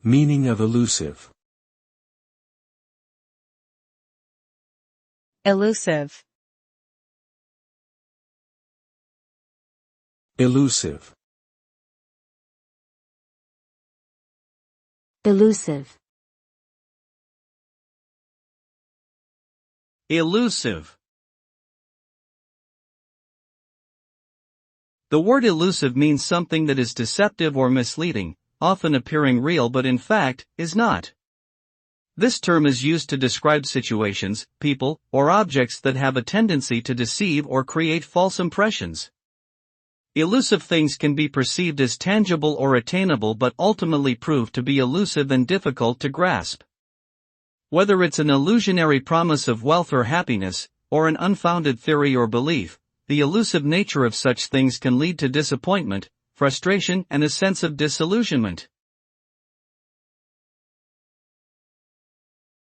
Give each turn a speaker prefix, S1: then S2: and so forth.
S1: Meaning of illusive.
S2: Illusive.
S1: Illusive.
S3: Illusive.
S4: Illusive. The word elusive means something that is deceptive or misleading, often appearing real but in fact, is not. This term is used to describe situations, people, or objects that have a tendency to deceive or create false impressions. Elusive things can be perceived as tangible or attainable but ultimately prove to be elusive and difficult to grasp. Whether it's an illusionary promise of wealth or happiness, or an unfounded theory or belief, the elusive nature of such things can lead to disappointment, frustration, and a sense of disillusionment.